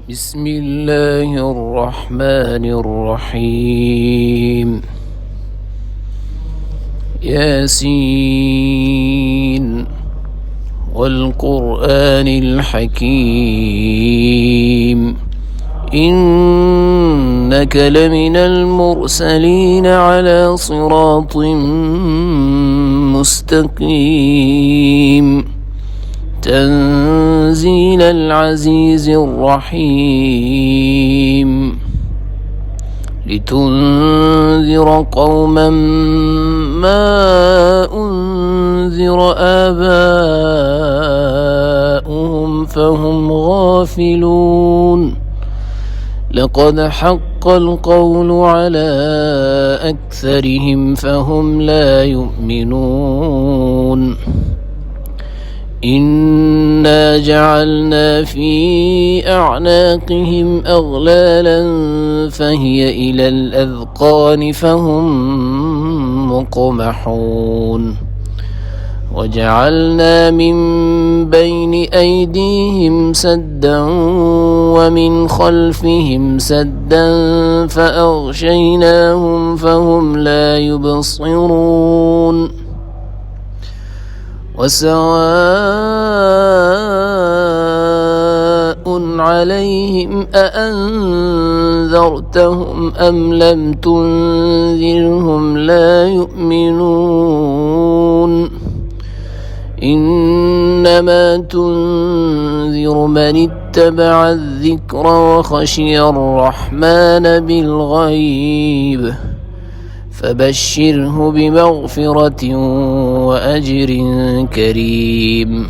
بسم الله الرحمن الرحيم. ياسين والقرآن الحكيم إنك لمن المرسلين على صراط مستقيم تنزيل العزيز الرحيم لتنذر قوما ما أنذر آباؤهم فهم غافلون لقد حق القول على أكثرهم فهم لا يؤمنون إنا جعلنا في أعناقهم أغلالا فهي إلى الأذقان فهم مقمحون وجعلنا من بين أيديهم سدا ومن خلفهم سدا فأغشيناهم فهم لا يبصرون وسواء عليهم أأنذرتهم أم لم تنذرهم لا يؤمنون إنما تنذر من اتبع الذكر وخشي الرحمن بالغيب فبشره بمغفرة وأجر كريم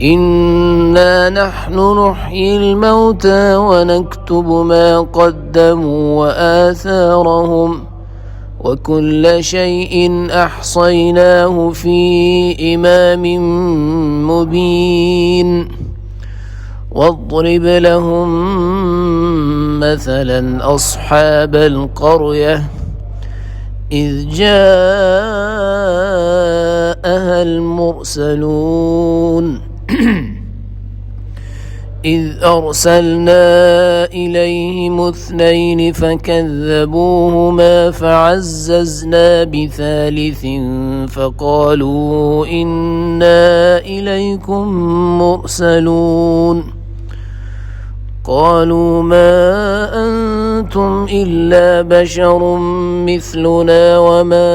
إنا نحن نحيي الموتى ونكتب ما قدموا وآثارهم وكل شيء أحصيناه في إمام مبين واضرب لهم مثلا أصحاب القرية إذ جاءها المرسلون إذ أرسلنا إليهم اثنين فكذبوهما فعززنا بثالث فقالوا إنا إليكم مرسلون قالوا ما أنتم إلا بشر مثلنا وما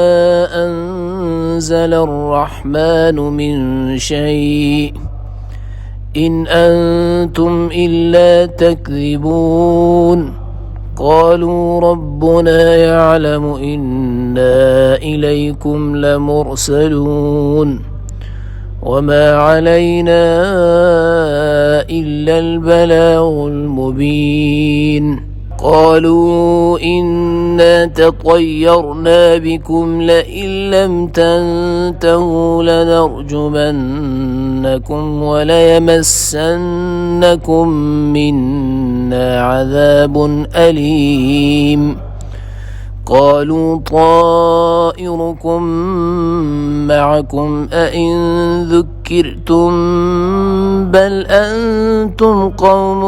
أنزل الرحمن من شيء إن أنتم إلا تكذبون قالوا ربنا يعلم إنا إليكم لمرسلون وما علينا إلا البلاغ المبين قالوا إنا تطيرنا بكم لئن لم تنتهوا لنرجمنكم وليمسنكم منا عذاب أليم قالوا طائركم معكم أئن ذكرتم بل أنتم قوم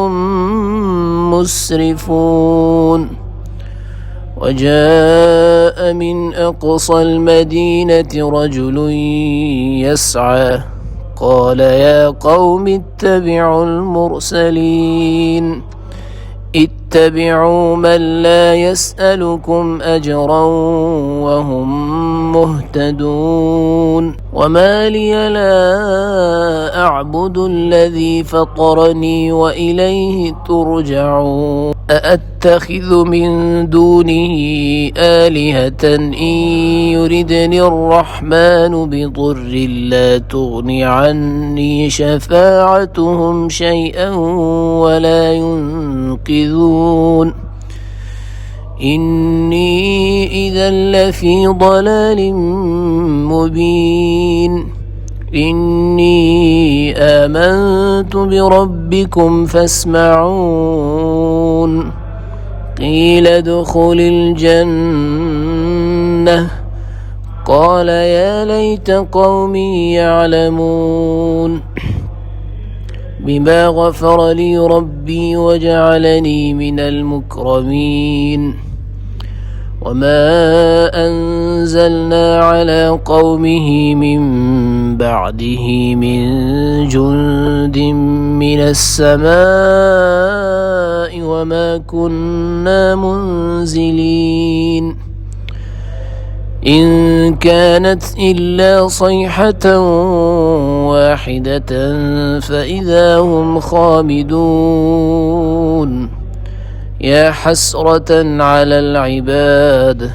مسرفون وجاء من أقصى المدينة رجل يسعى قال يا قوم اتبعوا المرسلين اتبعوا من لا يسألكم أجرا وهم مهتدون وما لي لا أعبد الذي فطرني وإليه ترجعون أأتخذ من دونه آلهة إن يردني الرحمن بضر لا تغني عني شفاعتهم شيئا ولا ينقذون إني إذا لفي ضلال مبين إني آمنت بربكم فاسمعون قيل ادخل الجنة قال يا ليت قومي يعلمون بما غفر لي ربي وجعلني من المكرمين وما أنزلنا على قومه من بعده من جند من السماء وما كنا منزلين إن كانت إلا صيحة واحدة فإذا هم خامدون يا حسرة على العباد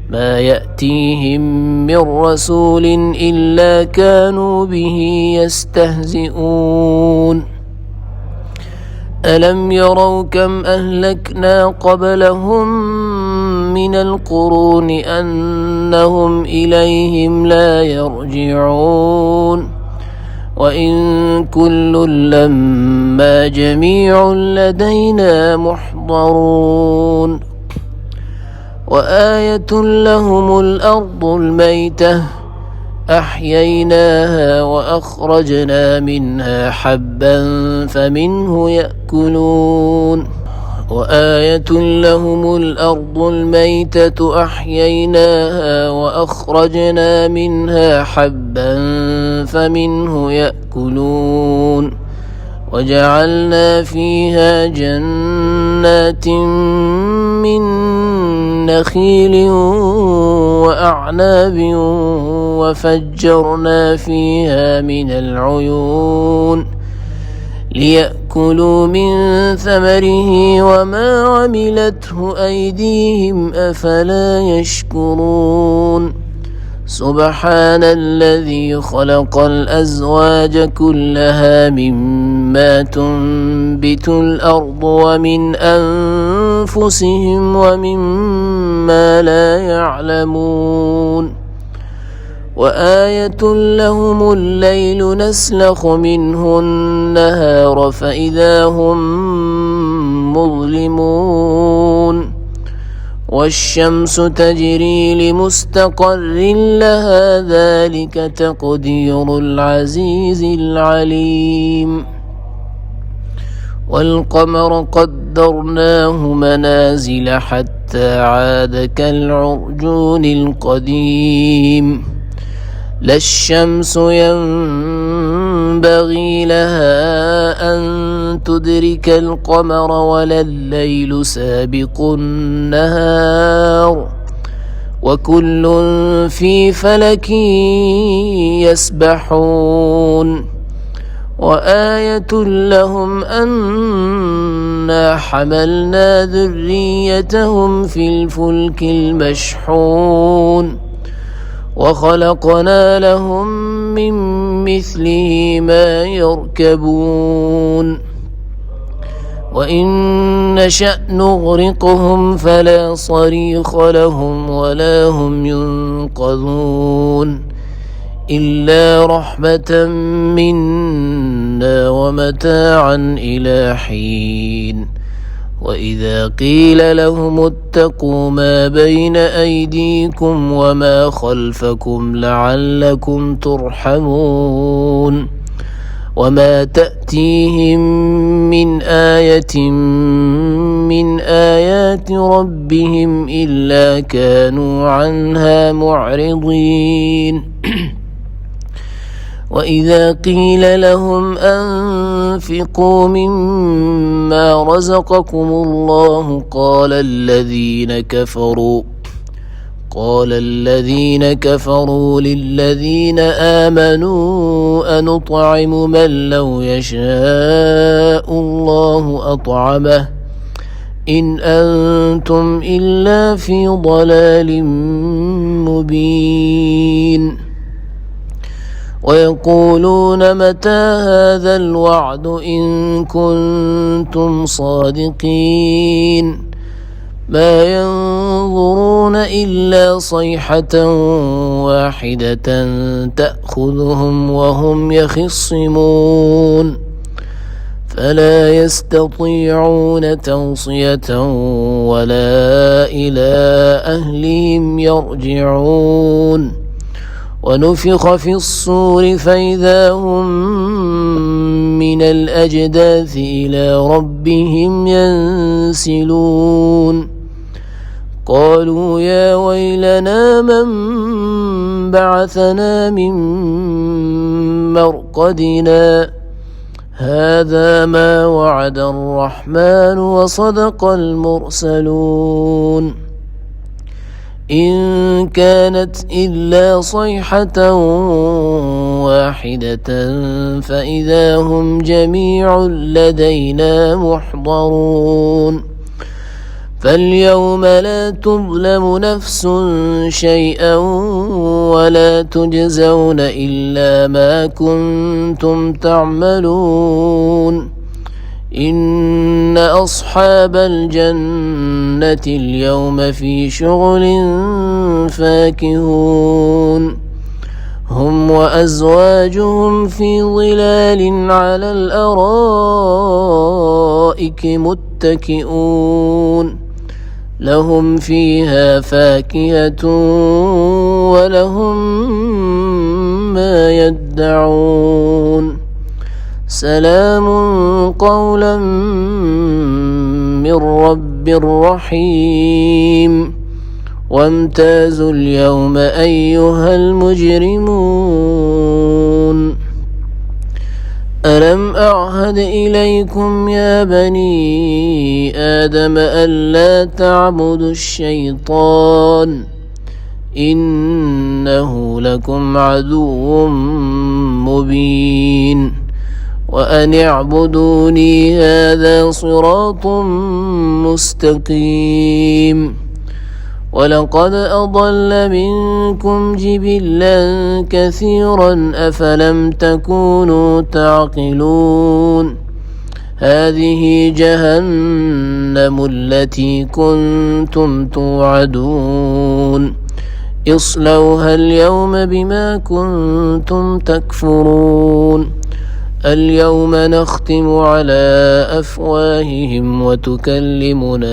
ما يأتيهم من رسول إلا كانوا به يستهزئون ألم يروا كم أهلكنا قبلهم من القرون أنهم إليهم لا يرجعون وإن كل لما جميع لدينا محضرون وآية لهم الأرض الميتة أحييناها وأخرجنا منها حبا فمنه يأكلون وآية لهم الأرض الميتة أحييناها وأخرجنا منها حبا فمنه يأكلون وجعلنا فيها جنات من نخيل وأعناب وفجرنا فيها من العيون ليأكلوا من ثمره وما عملته أيديهم أفلا يشكرون سبحان الذي خلق الأزواج كلها مما تنبت الأرض ومن أنفسهم ومما لا يعلمون وآية لهم الليل نسلخ منه النهار فإذا هم مظلمون والشمس تجري لمستقر لها ذلك تقدير العزيز العليم والقمر قدرناه منازل حتى عاد كالعرجون القديم لا الشمس ينبغي لها أن تدرك القمر ولا الليل سابق النهار وكل في فلك يسبحون وآية لهم أنا حملنا ذريتهم في الفلك المشحون وخلقنا لهم من مثله ما يركبون وإن نشأ نغرقهم فلا صريخ لهم ولا هم ينقذون إلا رحمة منا ومتاعا إلى حين وإذا قيل لهم اتقوا ما بين أيديكم وما خلفكم لعلكم ترحمون وما تأتيهم من آية من آيات ربهم إلا كانوا عنها معرضين وإذا قيل لهم أنفقوا مما رزقكم الله قال الذين كفروا للذين آمنوا أنطعم من لو يشاء الله أطعمه إن أنتم إلا في ضلال مبين ويقولون متى هذا الوعد إن كنتم صادقين ما ينظرون إلا صيحة واحدة تأخذهم وهم يخصمون فلا يستطيعون توصية ولا إلى أهلهم يرجعون ونفخ في الصور فإذا هم من الأجداث إلى ربهم ينسلون قالوا يا ويلنا من بعثنا من مرقدنا هذا ما وعد الرحمن وصدق المرسلون إن كانت إلا صيحة واحدة فإذا هم جميع لدينا محضرون فاليوم لا تظلم نفس شيئا ولا تجزون إلا ما كنتم تعملون إن أصحاب الجنة اليوم في شغل فاكهون هم وأزواجهم في ظلال على الأرائك متكئون لهم فيها فاكهة ولهم ما يدعون سلام قولا من رب رحيم وامتازوا اليوم أيها المجرمون ألم أعهد إليكم يا بني آدم ألا تعبدوا الشيطان إنه لكم عدو مبين وأن اعبدوني هذا صراط مستقيم ولقد أضل منكم جبلا كثيرا أفلم تكونوا تعقلون هذه جهنم التي كنتم توعدون اصلوها اليوم بما كنتم تكفرون اليوم نختم على أفواههم وتكلمنا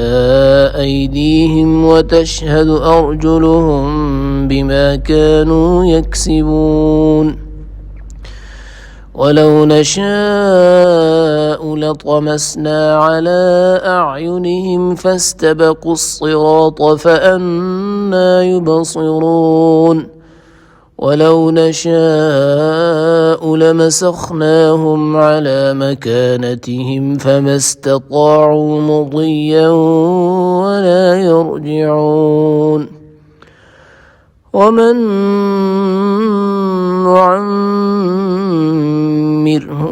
أيديهم وتشهد أرجلهم بما كانوا يكسبون ولو نشاء لطمسنا على أعينهم فاستبقوا الصراط فأنى يبصرون ولو نشاء لمسخناهم على مكانتهم فما استطاعوا مضيا ولا يرجعون ومن نعمره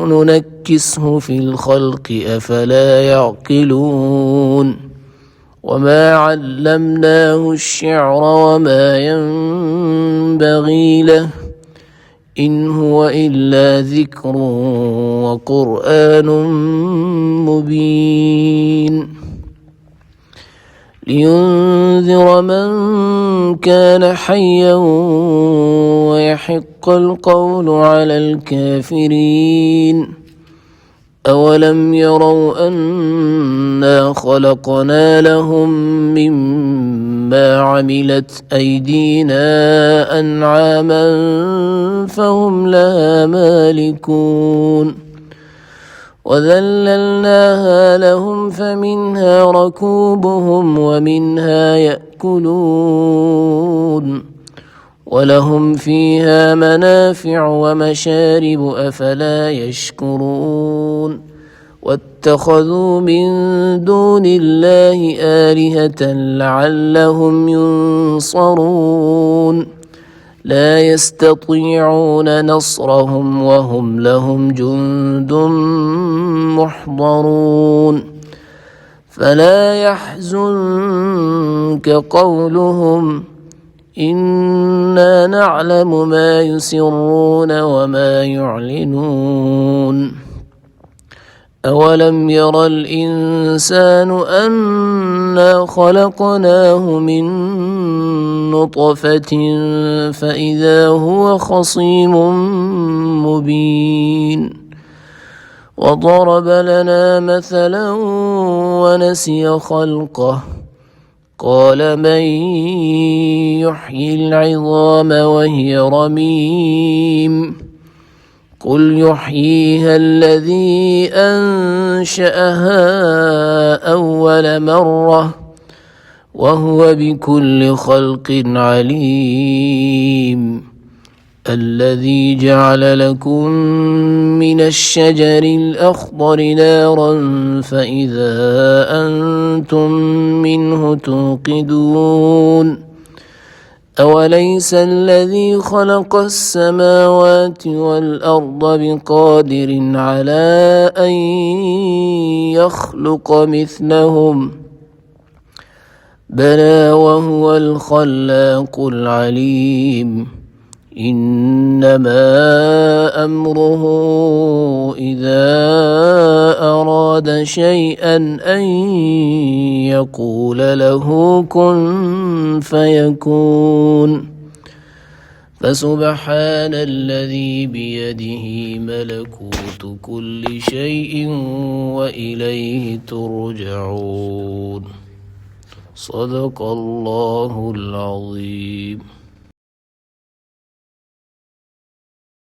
ننكسه في الخلق أفلا يعقلون وما علمناه الشعر وما ينبغي له إن هو إلا ذكر وقرآن مبين لينذر من كان حيا ويحق القول على الكافرين أولم يروا أنا خلقنا لهم مما عملت أيدينا أنعاما فهم لها مالكون وذللناها لهم فمنها ركوبهم ومنها يأكلون ولهم فيها منافع ومشارب أفلا يشكرون واتخذوا من دون الله آلهة لعلهم ينصرون لا يستطيعون نصرهم وهم لهم جند محضرون فلا يحزنك قولهم إنا نعلم ما يسرون وما يعلنون أولم ير الإنسان أنا خلقناه من نطفة فإذا هو خصيم مبين وضرب لنا مثلا ونسي خلقه قال من يحيي العظام وهي رميم قل يحييها الذي أنشأها أول مرة وهو بكل خلق عليم الذي جعل لكم من الشجر الأخضر نارا فإذا أنتم منه توقدون أوليس الذي خلق السماوات والأرض بقادر على أن يخلق مثلهم بلى وهو الخلاق العليم إنما أمره إذا أراد شيئا أن يقول له كن فيكون فسبحان الذي بيده ملكوت كل شيء وإليه ترجعون صدق الله العظيم.